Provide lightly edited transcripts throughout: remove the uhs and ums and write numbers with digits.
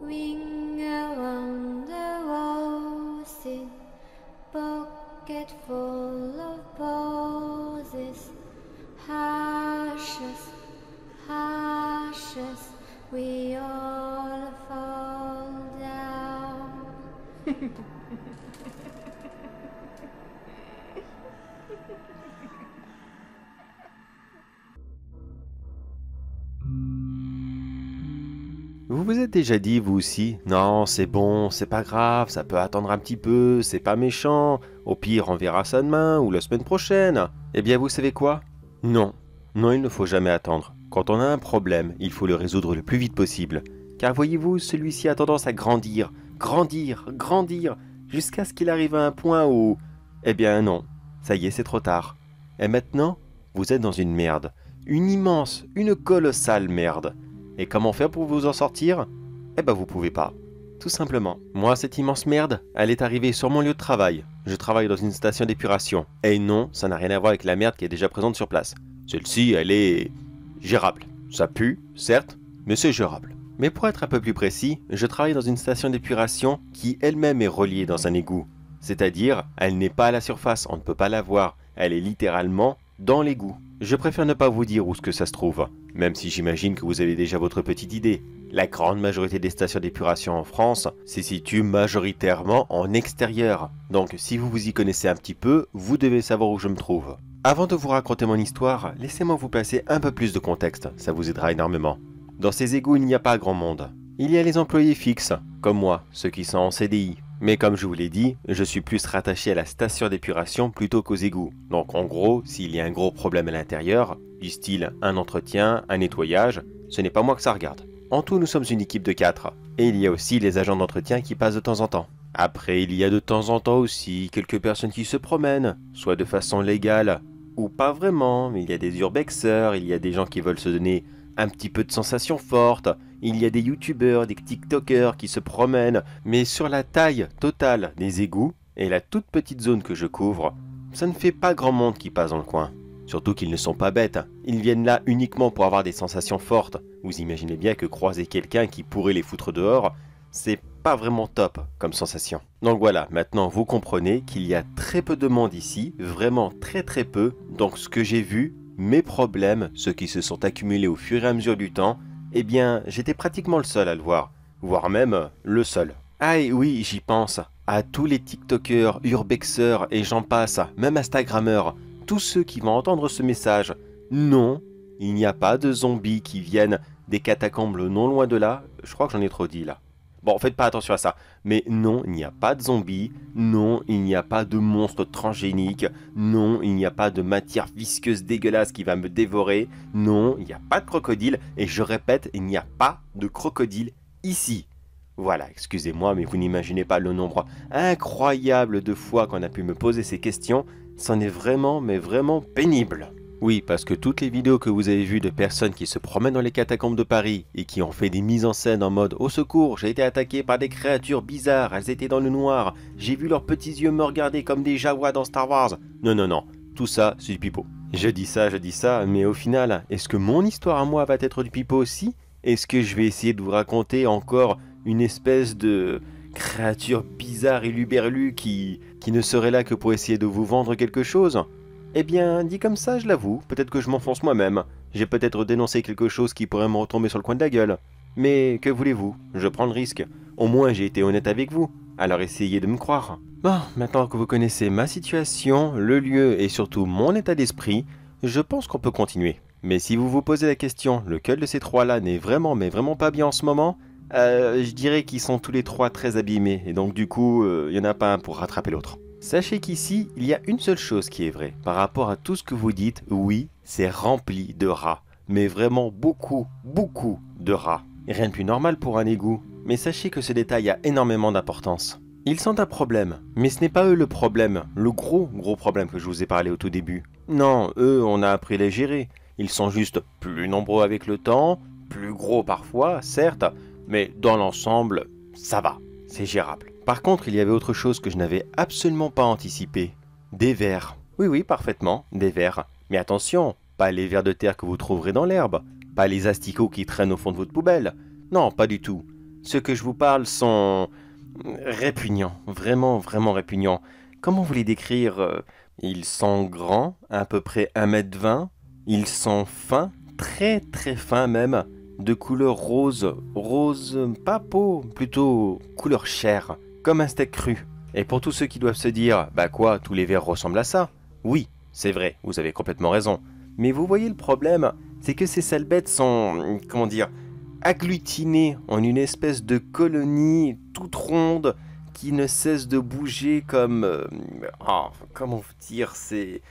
Ring around the roses, pocket full of posies. Ashes, ashes, we all fall down. Vous vous êtes déjà dit, vous aussi, non, c'est bon, c'est pas grave, ça peut attendre un petit peu, c'est pas méchant, au pire on verra ça demain ou la semaine prochaine. Eh bien vous savez quoi? Non, non, il ne faut jamais attendre. Quand on a un problème, il faut le résoudre le plus vite possible. Car voyez-vous, celui-ci a tendance à grandir, grandir, grandir, jusqu'à ce qu'il arrive à un point où... Eh bien non, ça y est, c'est trop tard. Et maintenant, vous êtes dans une merde. Une immense, une colossale merde. Et comment faire pour vous en sortir? Eh ben vous pouvez pas. Tout simplement. Moi, cette immense merde, elle est arrivée sur mon lieu de travail. Je travaille dans une station d'épuration. Et non, ça n'a rien à voir avec la merde qui est déjà présente sur place. Celle-ci, elle est... gérable. Ça pue, certes, mais c'est gérable. Mais pour être un peu plus précis, je travaille dans une station d'épuration qui elle-même est reliée dans un égout. C'est-à-dire, elle n'est pas à la surface, on ne peut pas la voir. Elle est littéralement dans l'égout. Je préfère ne pas vous dire où ce que ça se trouve, même si j'imagine que vous avez déjà votre petite idée. La grande majorité des stations d'épuration en France se situent majoritairement en extérieur. Donc si vous vous y connaissez un petit peu, vous devez savoir où je me trouve. Avant de vous raconter mon histoire, laissez-moi vous placer un peu plus de contexte, ça vous aidera énormément. Dans ces égouts, il n'y a pas grand monde. Il y a les employés fixes, comme moi, ceux qui sont en CDI. Mais comme je vous l'ai dit, je suis plus rattaché à la station d'épuration plutôt qu'aux égouts. Donc en gros, s'il y a un gros problème à l'intérieur, du style un entretien, un nettoyage, ce n'est pas moi que ça regarde. En tout, nous sommes une équipe de 4. Et il y a aussi les agents d'entretien qui passent de temps en temps. Après, il y a de temps en temps aussi quelques personnes qui se promènent, soit de façon légale, ou pas vraiment, mais il y a des urbexeurs, il y a des gens qui veulent se donner un petit peu de sensations fortes, il y a des youtubeurs, des tiktokers qui se promènent, mais sur la taille totale des égouts et la toute petite zone que je couvre, ça ne fait pas grand monde qui passe dans le coin. Surtout qu'ils ne sont pas bêtes, ils viennent là uniquement pour avoir des sensations fortes. Vous imaginez bien que croiser quelqu'un qui pourrait les foutre dehors, c'est pas vraiment top comme sensation. Donc voilà, maintenant vous comprenez qu'il y a très peu de monde ici, vraiment très peu, donc ce que j'ai vu, mes problèmes, ceux qui se sont accumulés au fur et à mesure du temps, eh bien, j'étais pratiquement le seul à le voir, voire même le seul. Ah et oui, j'y pense, à tous les tiktokers, urbexeurs et j'en passe, même instagrammeurs, tous ceux qui vont entendre ce message. Non, il n'y a pas de zombies qui viennent des catacombes non loin de là, je crois que j'en ai trop dit là. Bon, faites pas attention à ça. Mais non, il n'y a pas de zombies. Non, il n'y a pas de monstres transgéniques. Non, il n'y a pas de matière visqueuse dégueulasse qui va me dévorer. Non, il n'y a pas de crocodile. Et je répète, il n'y a pas de crocodile ici. Voilà, excusez-moi, mais vous n'imaginez pas le nombre incroyable de fois qu'on a pu me poser ces questions. C'en est vraiment, mais vraiment pénible. Oui, parce que toutes les vidéos que vous avez vues de personnes qui se promènent dans les catacombes de Paris et qui ont fait des mises en scène en mode « Au secours, j'ai été attaqué par des créatures bizarres, elles étaient dans le noir, j'ai vu leurs petits yeux me regarder comme des jaguars dans Star Wars. » Non, non, non, tout ça, c'est du pipeau. Je dis ça, mais au final, est-ce que mon histoire à moi va être du pipeau aussi? Est-ce que je vais essayer de vous raconter encore une espèce de créature bizarre et luberlue qui ne serait là que pour essayer de vous vendre quelque chose? Eh bien, dit comme ça, je l'avoue, peut-être que je m'enfonce moi-même. J'ai peut-être dénoncé quelque chose qui pourrait me retomber sur le coin de la gueule. Mais que voulez-vous? Je prends le risque. Au moins, j'ai été honnête avec vous. Alors essayez de me croire. Bon, maintenant que vous connaissez ma situation, le lieu et surtout mon état d'esprit, je pense qu'on peut continuer. Mais si vous vous posez la question, lequel de ces trois-là n'est vraiment, mais vraiment pas bien en ce moment, je dirais qu'ils sont tous les trois très abîmés. Et donc du coup, il n'y en a pas un pour rattraper l'autre. Sachez qu'ici, il y a une seule chose qui est vraie. Par rapport à tout ce que vous dites, oui, c'est rempli de rats. Mais vraiment beaucoup de rats. Rien de plus normal pour un égout. Mais sachez que ce détail a énormément d'importance. Ils sont un problème, mais ce n'est pas eux le problème, le gros problème que je vous ai parlé au tout début. Non, eux, on a appris à les gérer. Ils sont juste plus nombreux avec le temps, plus gros parfois, certes, mais dans l'ensemble, ça va, c'est gérable. Par contre, il y avait autre chose que je n'avais absolument pas anticipé. Des vers. Oui, parfaitement, des vers. Mais attention, pas les vers de terre que vous trouverez dans l'herbe, pas les asticots qui traînent au fond de votre poubelle. Non, pas du tout. Ceux que je vous parle sont répugnants, vraiment, vraiment répugnants. Comment vous les décrire? Ils sont grands, à peu près 1,20 m. Ils sont fins, très très fins même, de couleur rose. Rose, pas peau, plutôt couleur chair, comme un steak cru. Et pour tous ceux qui doivent se dire, bah quoi, tous les vers ressemblent à ça? Oui, c'est vrai, vous avez complètement raison. Mais vous voyez le problème, c'est que ces sales bêtes sont, comment dire, agglutinées en une espèce de colonie toute ronde qui ne cesse de bouger comme... comment vous dire, c'est...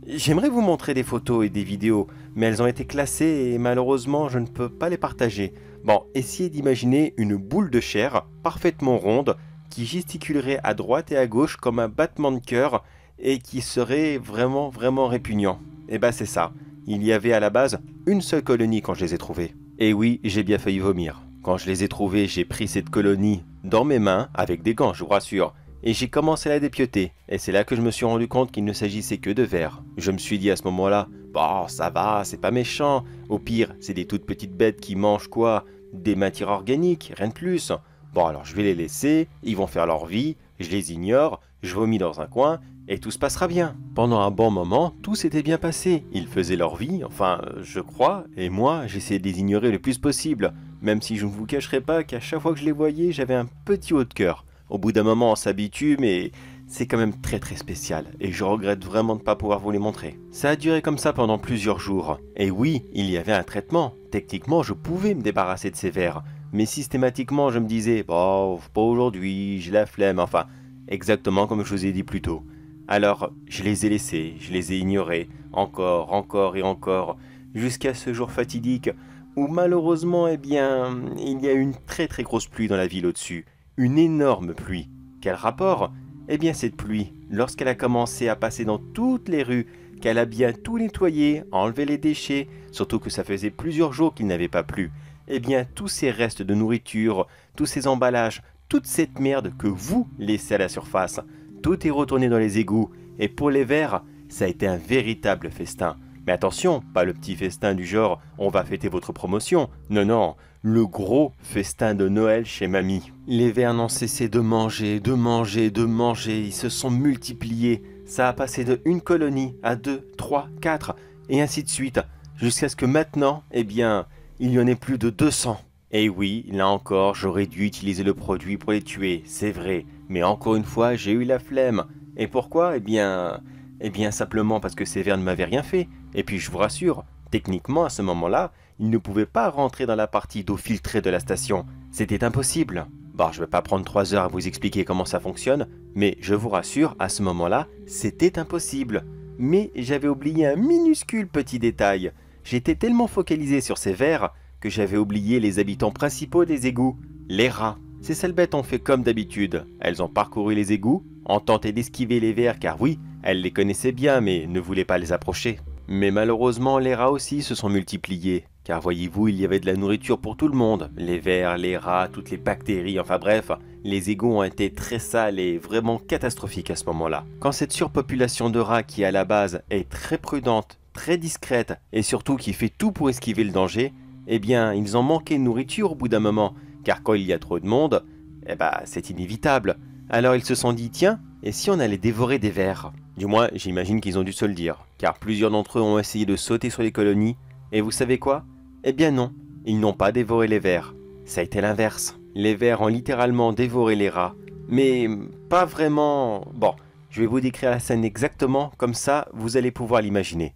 J'aimerais vous montrer des photos et des vidéos, mais elles ont été classées et malheureusement je ne peux pas les partager. Bon, essayez d'imaginer une boule de chair parfaitement ronde qui gesticulerait à droite et à gauche comme un battement de cœur et qui serait vraiment vraiment répugnant. Et bah c'est ça, il y avait à la base une seule colonie quand je les ai trouvés. Et oui, j'ai bien failli vomir. Quand je les ai trouvés, j'ai pris cette colonie dans mes mains, avec des gants je vous rassure, et j'ai commencé à la dépioter. Et c'est là que je me suis rendu compte qu'il ne s'agissait que de vers. Je me suis dit à ce moment-là, bon ça va, c'est pas méchant, au pire c'est des toutes petites bêtes qui mangent quoi? Des matières organiques, rien de plus. Bon alors je vais les laisser, ils vont faire leur vie, je les ignore, je vomis dans un coin, et tout se passera bien. Pendant un bon moment, tout s'était bien passé. Ils faisaient leur vie, enfin je crois, et moi j'essayais de les ignorer le plus possible. Même si je ne vous cacherai pas qu'à chaque fois que je les voyais, j'avais un petit haut de cœur. Au bout d'un moment, on s'habitue, mais c'est quand même très très spécial, et je regrette vraiment de ne pas pouvoir vous les montrer. Ça a duré comme ça pendant plusieurs jours. Et oui, il y avait un traitement. Techniquement, je pouvais me débarrasser de ces vers. Mais systématiquement, je me disais, bon, pas aujourd'hui, j'ai la flemme, enfin, exactement comme je vous ai dit plus tôt. Alors, je les ai laissés, je les ai ignorés, encore et encore, jusqu'à ce jour fatidique où malheureusement, eh bien, il y a une très très grosse pluie dans la ville au-dessus. Une énorme pluie. Quel rapport? Eh bien cette pluie, lorsqu'elle a commencé à passer dans toutes les rues, qu'elle a bien tout nettoyé, enlevé les déchets, surtout que ça faisait plusieurs jours qu'il n'avait pas plu, eh bien tous ces restes de nourriture, tous ces emballages, toute cette merde que vous laissez à la surface, tout est retourné dans les égouts, et pour les vers, ça a été un véritable festin. Mais attention, pas le petit festin du genre « on va fêter votre promotion ». Non, non, le gros festin de Noël chez mamie. Les vers n'ont cessé de manger, ils se sont multipliés. Ça a passé de une colonie à 2, 3, 4, et ainsi de suite, jusqu'à ce que maintenant, eh bien, il y en ait plus de 200. Et oui, là encore, j'aurais dû utiliser le produit pour les tuer, c'est vrai. Mais encore une fois, j'ai eu la flemme. Et pourquoi? Eh bien simplement parce que ces vers ne m'avaient rien fait. Et puis je vous rassure, techniquement à ce moment-là, ils ne pouvaient pas rentrer dans la partie d'eau filtrée de la station. C'était impossible. Bon, je ne vais pas prendre 3 heures à vous expliquer comment ça fonctionne, mais je vous rassure, à ce moment-là, c'était impossible. Mais j'avais oublié un minuscule petit détail. J'étais tellement focalisé sur ces vers que j'avais oublié les habitants principaux des égouts, les rats. Ces sales bêtes ont fait comme d'habitude. Elles ont parcouru les égouts, ont tenté d'esquiver les vers car oui, elles les connaissaient bien mais ne voulaient pas les approcher. Mais malheureusement, les rats aussi se sont multipliés. Car voyez-vous, il y avait de la nourriture pour tout le monde. Les vers, les rats, toutes les bactéries, enfin bref, les égouts ont été très sales et vraiment catastrophiques à ce moment-là. Quand cette surpopulation de rats qui à la base est très prudente, très discrète et surtout qui fait tout pour esquiver le danger, eh bien ils ont manqué de nourriture au bout d'un moment. Car quand il y a trop de monde, eh ben c'est inévitable. Alors ils se sont dit, tiens, et si on allait dévorer des vers? Du moins, j'imagine qu'ils ont dû se le dire, car plusieurs d'entre eux ont essayé de sauter sur les colonies, et vous savez quoi? Eh bien non, ils n'ont pas dévoré les vers. Ça a été l'inverse. Les vers ont littéralement dévoré les rats, mais pas vraiment... Bon, je vais vous décrire la scène exactement, comme ça vous allez pouvoir l'imaginer.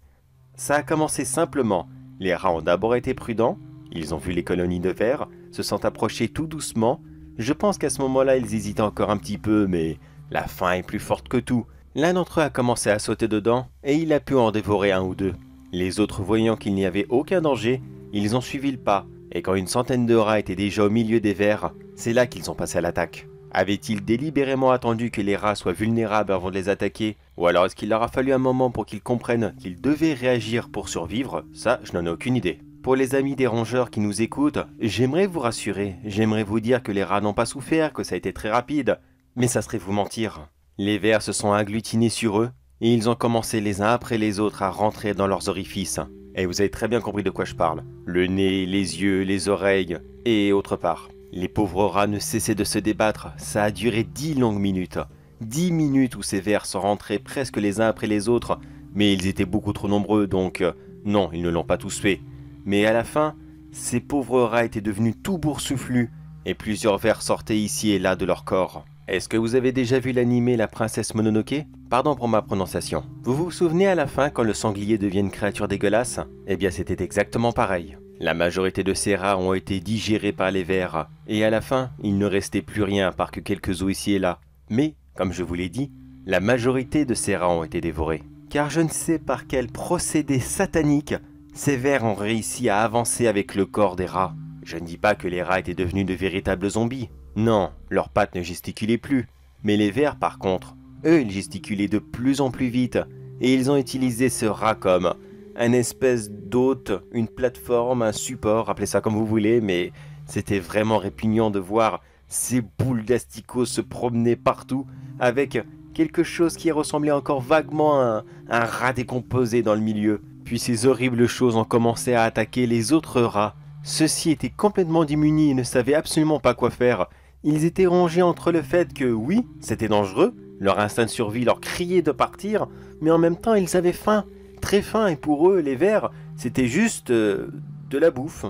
Ça a commencé simplement. Les rats ont d'abord été prudents, ils ont vu les colonies de vers, se sont approchés tout doucement. Je pense qu'à ce moment-là, ils hésitaient encore un petit peu, mais la faim est plus forte que tout. L'un d'entre eux a commencé à sauter dedans, et il a pu en dévorer un ou deux. Les autres, voyant qu'il n'y avait aucun danger, ils ont suivi le pas, et quand une centaine de rats étaient déjà au milieu des vers, c'est là qu'ils ont passé à l'attaque. Avaient-ils délibérément attendu que les rats soient vulnérables avant de les attaquer? Ou alors est-ce qu'il leur a fallu un moment pour qu'ils comprennent qu'ils devaient réagir pour survivre? Ça, je n'en ai aucune idée. Pour les amis des rongeurs qui nous écoutent, j'aimerais vous rassurer, j'aimerais vous dire que les rats n'ont pas souffert, que ça a été très rapide, mais ça serait vous mentir. Les vers se sont agglutinés sur eux, et ils ont commencé les uns après les autres à rentrer dans leurs orifices. Et vous avez très bien compris de quoi je parle. Le nez, les yeux, les oreilles, et autre part. Les pauvres rats ne cessaient de se débattre, ça a duré 10 longues minutes. 10 minutes où ces vers sont rentrés presque les uns après les autres, mais ils étaient beaucoup trop nombreux, donc non, ils ne l'ont pas tous fait. Mais à la fin, ces pauvres rats étaient devenus tout boursouflus, et plusieurs vers sortaient ici et là de leur corps. Est-ce que vous avez déjà vu l'animé La Princesse Mononoke? Pardon pour ma prononciation. Vous vous souvenez à la fin quand le sanglier devient une créature dégueulasse? Eh bien c'était exactement pareil. La majorité de ces rats ont été digérés par les vers, et à la fin, il ne restait plus rien à part que quelques os ici et là. Mais, comme je vous l'ai dit, la majorité de ces rats ont été dévorés. Car je ne sais par quel procédé satanique, ces vers ont réussi à avancer avec le corps des rats. Je ne dis pas que les rats étaient devenus de véritables zombies. Non, leurs pattes ne gesticulaient plus. Mais les vers, par contre, eux, ils gesticulaient de plus en plus vite. Et ils ont utilisé ce rat comme un espèce d'hôte, une plateforme, un support, appelez ça comme vous voulez, mais c'était vraiment répugnant de voir ces boules d'asticots se promener partout avec quelque chose qui ressemblait encore vaguement à un rat décomposé dans le milieu. Puis ces horribles choses ont commencé à attaquer les autres rats. Ceux-ci étaient complètement démunis et ne savaient absolument pas quoi faire. Ils étaient rongés entre le fait que oui, c'était dangereux, leur instinct de survie leur criait de partir, mais en même temps ils avaient faim, très faim, et pour eux, les vers, c'était juste de la bouffe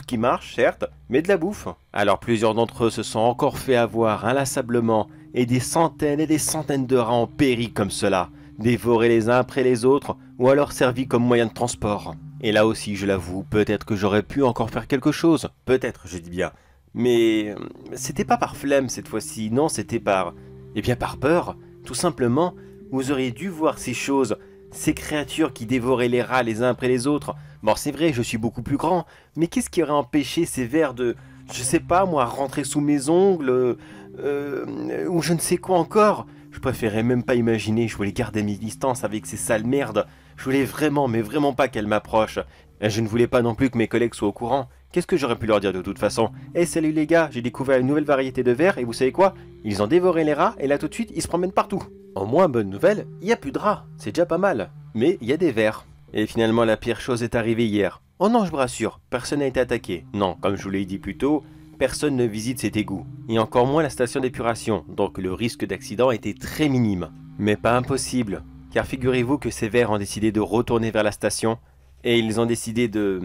qui marche, certes, mais de la bouffe. Alors plusieurs d'entre eux se sont encore fait avoir inlassablement, et des centaines de rats ont péri comme cela, dévorés les uns après les autres, ou alors servis comme moyen de transport. Et là aussi, je l'avoue, peut-être que j'aurais pu encore faire quelque chose, peut-être, je dis bien. Mais c'était pas par flemme cette fois-ci, non, c'était par... Eh bien par peur, tout simplement, vous auriez dû voir ces choses, ces créatures qui dévoraient les rats les uns après les autres. Bon, c'est vrai, je suis beaucoup plus grand, mais qu'est-ce qui aurait empêché ces vers de... Je sais pas, moi, rentrer sous mes ongles, ou je ne sais quoi encore. Je préférais même pas imaginer, je voulais garder mes distances avec ces sales merdes. Je voulais vraiment, mais vraiment pas qu'elles m'approchent. Et je ne voulais pas non plus que mes collègues soient au courant. Qu'est-ce que j'aurais pu leur dire de toute façon? Eh salut les gars, j'ai découvert une nouvelle variété de vers et vous savez quoi? Ils ont dévoré les rats et là tout de suite ils se promènent partout. Au moins bonne nouvelle, il n'y a plus de rats, c'est déjà pas mal. Mais il y a des vers. Et finalement la pire chose est arrivée hier. Oh non je vous rassure, personne n'a été attaqué. Non, comme je vous l'ai dit plus tôt, personne ne visite cet égout. Et encore moins la station d'épuration, donc le risque d'accident était très minime. Mais pas impossible, car figurez-vous que ces vers ont décidé de retourner vers la station et ils ont décidé de...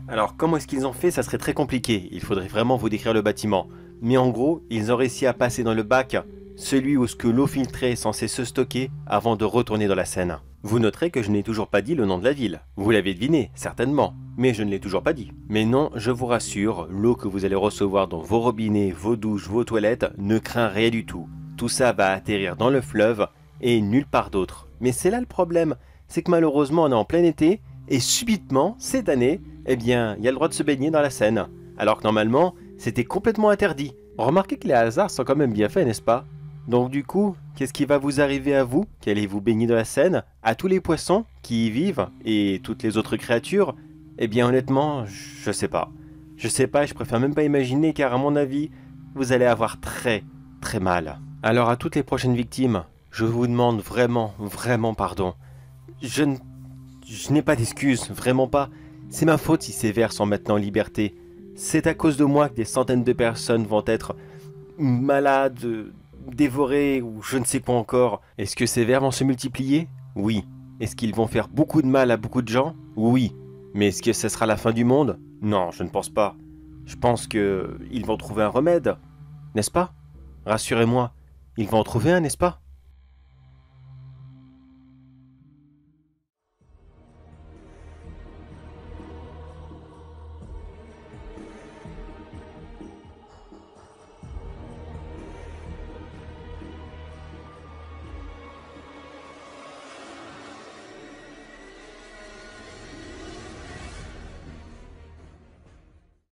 Alors, comment est-ce qu'ils ont fait? Ça serait très compliqué, il faudrait vraiment vous décrire le bâtiment. Mais en gros, ils ont réussi à passer dans le bac, celui où ce que l'eau filtrée est censée se stocker avant de retourner dans la Seine. Vous noterez que je n'ai toujours pas dit le nom de la ville. Vous l'avez deviné, certainement, mais je ne l'ai toujours pas dit. Mais non, je vous rassure, l'eau que vous allez recevoir dans vos robinets, vos douches, vos toilettes ne craint rien du tout. Tout ça va atterrir dans le fleuve et nulle part d'autre. Mais c'est là le problème, c'est que malheureusement on est en plein été, et subitement, cette année, eh bien, il y a le droit de se baigner dans la Seine. Alors que normalement, c'était complètement interdit. Remarquez que les hasards sont quand même bien faits, n'est-ce pas? Donc du coup, qu'est-ce qui va vous arriver à vous, qui allez vous baigner dans la Seine, à tous les poissons qui y vivent, et toutes les autres créatures? Eh bien honnêtement, je sais pas. Je sais pas, je préfère même pas imaginer, car à mon avis, vous allez avoir très, très mal. Alors à toutes les prochaines victimes, je vous demande vraiment, vraiment pardon. Je n'ai pas d'excuses, vraiment pas. C'est ma faute si ces vers sont maintenant en liberté. C'est à cause de moi que des centaines de personnes vont être malades, dévorées ou je ne sais quoi encore. Est-ce que ces vers vont se multiplier? Oui. Est-ce qu'ils vont faire beaucoup de mal à beaucoup de gens? Oui. Mais est-ce que ce sera la fin du monde? Non, je ne pense pas. Je pense qu'ils vont trouver un remède. N'est-ce pas? Rassurez-moi, ils vont en trouver un, n'est-ce pas?